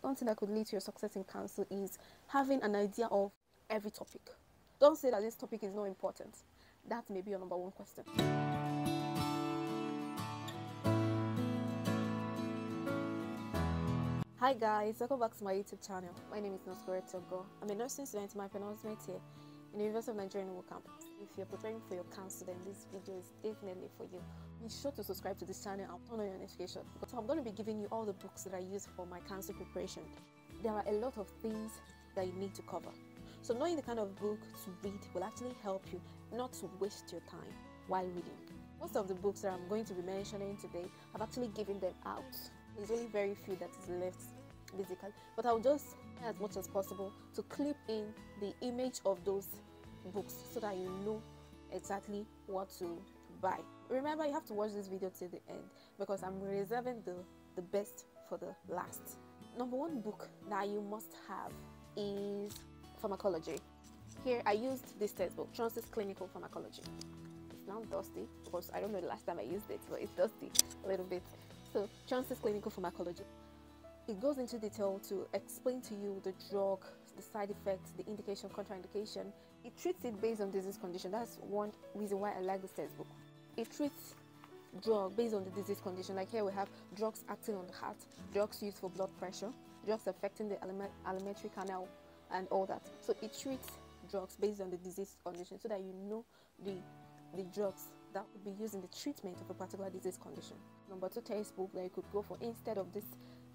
one thing that could lead to your success in counsel is having an idea of every topic. Don't say that this topic is not important. That may be your number one question. Hi guys, welcome back to my YouTube channel. My name is Mustafa. I'm a nursing student in my penultimate year in the University of Nigeria Novo campus. If you're preparing for your counsel, then this video is definitely for you. Be sure to subscribe to this channel and turn on your notification because I'm going to be giving you all the books that I use for my counsel preparation. There are a lot of things that you need to cover. So knowing the kind of book to read will actually help you not to waste your time while reading. Most of the books that I'm going to be mentioning today, I've actually given them out. There's only very few that is left basically, but I'll just try as much as possible to clip in the image of those books so that you know exactly what to buy. Remember, you have to watch this video till the end because I'm reserving the best for the last. Number one book that you must have is Pharmacology. Here I used this textbook, Transys Clinical Pharmacology. It's now dusty because I don't know the last time I used it, but it's dusty a little bit. So Transys Clinical Pharmacology. It goes into detail to explain to you the drug, the side effects, the indication, contraindication. It treats it based on disease condition. That's one reason why I like this textbook. It treats drug based on the disease condition. Like here we have drugs acting on the heart, drugs used for blood pressure, drugs affecting the alimentary canal and all that. So it treats drugs based on the disease condition so that you know the drugs that would be used in the treatment of a particular disease condition. Number two textbook that you could go for instead of this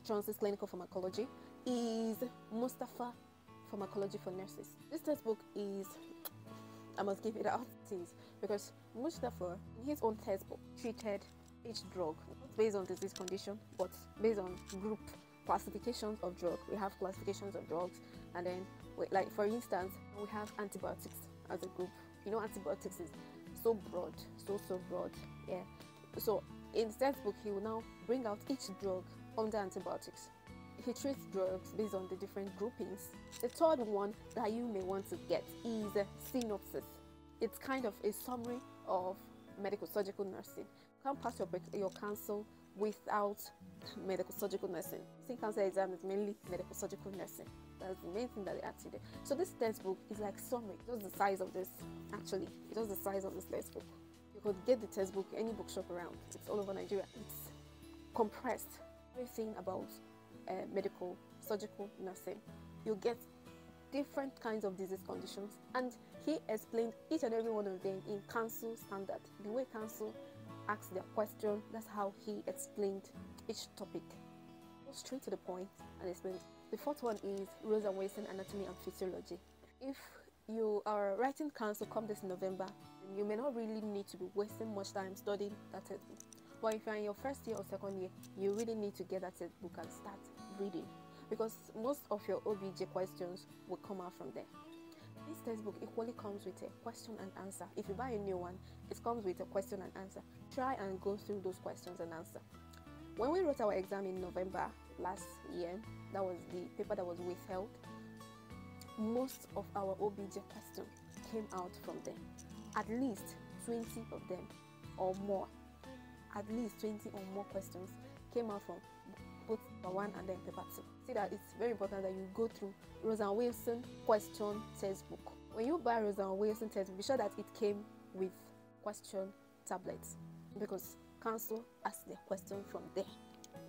Transys Clinical Pharmacology is Mustafa Pharmacology for Nurses. This textbook is, I must give it out, because Mustafa, in his own textbook, treated each drug not based on disease condition but based on group classifications of drugs. We have classifications of drugs, and then like for instance we have antibiotics as a group. You know, antibiotics is so broad, so broad. Yeah, so in the textbook he will now bring out each drug under antibiotics. He treats drugs based on the different groupings. The third one that you may want to get is a synopsis. It's kind of a summary of medical surgical nursing. You can't pass your counsel without medical surgical nursing. Nursing counsel exam is mainly medical surgical nursing. That's the main thing that they ask you there. So this textbook is like summary. It was the size of this, actually. It was the size of this textbook. You could get the textbook any bookshop around. It's all over Nigeria. It's compressed. Everything about medical surgical nursing. You get different kinds of disease conditions, and he explained each and every one of them in counsel standard. The way counsel asks their question, that's how he explained each topic. Go straight to the point and explain it. The fourth one is Rules and Wasting Anatomy and Physiology. If you are writing counsel come this November, you may not really need to be wasting much time studying that textbook. But if you're in your first year or second year, you really need to get that textbook and start reading, because most of your OBJ questions will come out from there. This textbook equally comes with a question and answer. If you buy a new one, it comes with a question and answer. Try and go through those questions and answer. When we wrote our exam in November last year, that was the paper that was withheld, most of our OBJ questions came out from there. At least 20 of them or more. At least 20 or more questions came out from both paper 1 and then paper 2. See that it's very important that you go through Rose and Wilson question textbook. When you buy Rose and Wilson textbook, be sure that it came with question tablets, because counsel asks their question from there.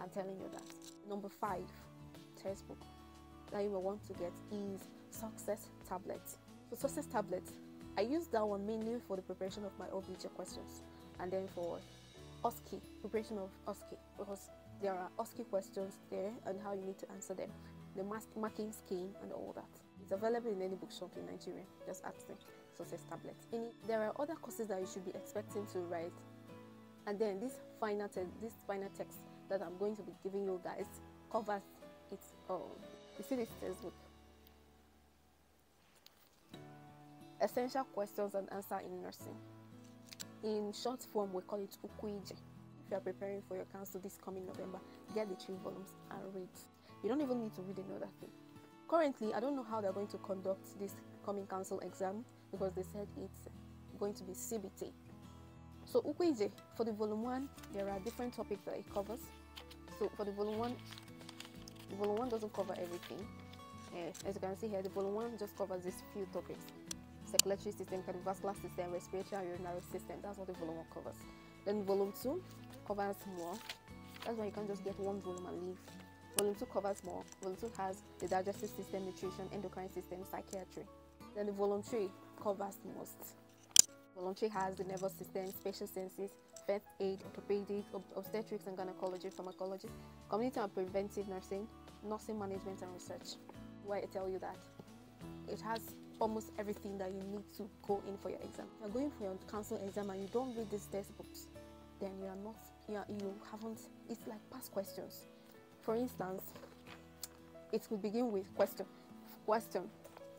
I'm telling you that. Number 5 textbook that you will want to get is Success Tablets. So Success Tablets, I use that one mainly for the preparation of my OBJ questions, and then for OSCE, preparation of OSCE, because there are OSCE questions there and how you need to answer them, the marking scheme and all that. It's available in any bookshop in Nigeria. Just ask them. Success Tablets. There are other courses that you should be expecting to write, and then this final text that I'm going to be giving you guys covers it all. You see this textbook, Essential Questions and Answer in Nursing. In short form, we call it Ukwije. If you are preparing for your counsel this coming November, get the 3 volumes and read. You don't even need to read another thing. Currently, I don't know how they're going to conduct this coming counsel exam, because they said it's going to be CBT. So Ukwije, for the volume 1, there are different topics that it covers. So for the volume 1, The volume 1 doesn't cover everything. As you can see here, the volume 1 just covers these few topics: circulatory system, cardiovascular system, respiratory and urinary system. That's what the volume 1 covers. Then volume 2 covers more. That's why you can't just get one volume and leave. Volume 2 covers more. Volume 2 has the digestive system, nutrition, endocrine system, psychiatry. Then the volume 3 covers most. Volume 3 has the nervous system, spatial senses, first aid, orthopedic, obstetrics and gynecology, pharmacology, community and preventive nursing, nursing management and research. Why I tell you that it has almost everything that you need to go in for your exam. If you're going for your council exam and you don't read these textbooks, then you haven't. It's like past questions. For instance, it will begin with question.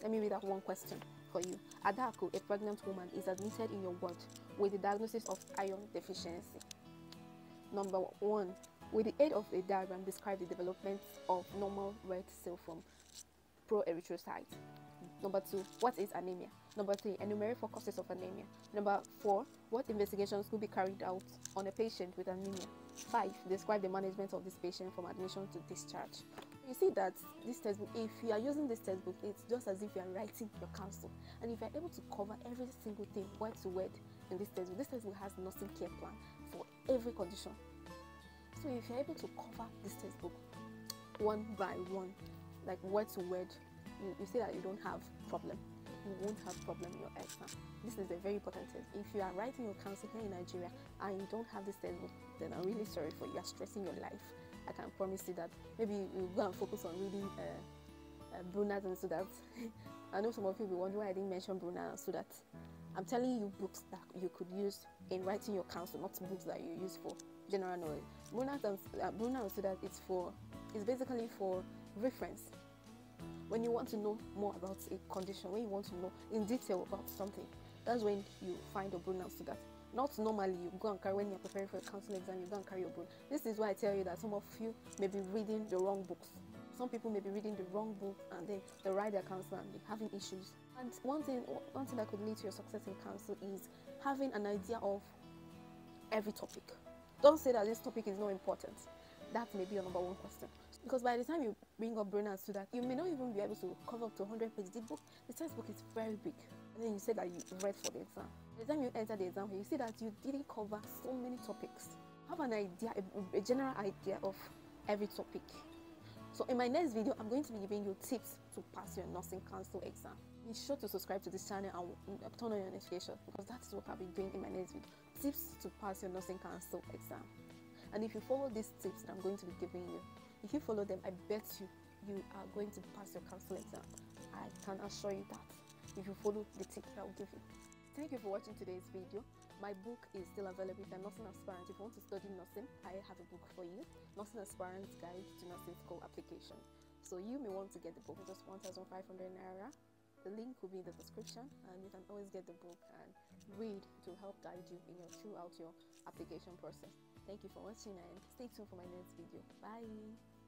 Let me read that one question for you. Adako, a pregnant woman, is admitted in your ward with the diagnosis of iron deficiency. Number 1, with the aid of a diagram, describe the development of normal red cell from pro-erythrocyte. Number 2, what is anemia? Number 3, enumerate 4 causes of anemia. Number 4, what investigations could be carried out on a patient with anemia? 5, describe the management of this patient from admission to discharge. You see that this textbook, if you are using this textbook, it's just as if you are writing your counsel. And if you are able to cover every single thing word to word in this textbook has nursing care plan for every condition. So if you're able to cover this textbook one by one, like word to word, you see that you don't have problem. You won't have problem in your exam. This is a very important test. If you are writing your counsel here in Nigeria and you don't have this textbook, then I'm really sorry for you. You are stressing your life. I can promise you that. Maybe you go and focus on reading Brunner and Sudat. I know some of you will be wondering why I didn't mention Brunner and Sudat. I'm telling you books that you could use in writing your counsel, not books that you use for general knowledge. Brunner and Sudat is basically for reference. When you want to know more about a condition, when you want to know in detail about something, that's when you find a Brunner and Sudat. Not normally you go and carry, when you're preparing for a council exam, you go and carry your book. This is why I tell you that some of you may be reading the wrong books. Some people may be reading the wrong book and then they write their counsel and they're having issues. And one thing that could lead to your success in counsel is having an idea of every topic. Don't say that this topic is not important. That may be your number 1 question. Because by the time you bring up Brunner and Sudat, you may not even be able to cover up to 100 pages. The textbook is very big. And then you say that you read for the exam. By the time you enter the exam, you see that you didn't cover so many topics. Have an idea, a general idea of every topic. So in my next video, I'm going to be giving you tips to pass your nursing council exam. Be sure to subscribe to this channel and turn on your notifications, because that is what I'll be doing in my next video. Tips to pass your nursing council exam. And if you follow these tips that I'm going to be giving you, if you follow them, I bet you are going to pass your council exam. I can assure you that if you follow the tips that I'll give you. Thank you for watching today's video. My book is still available. If you're nursing aspirant, if you want to study nursing, I have a book for you, Nursing Aspirant's Guide to Nursing School Application. So you may want to get the book, just 1,500 naira. The link will be in the description, and you can always get the book and read to help guide you throughout your application process. Thank you for watching and stay tuned for my next video. Bye.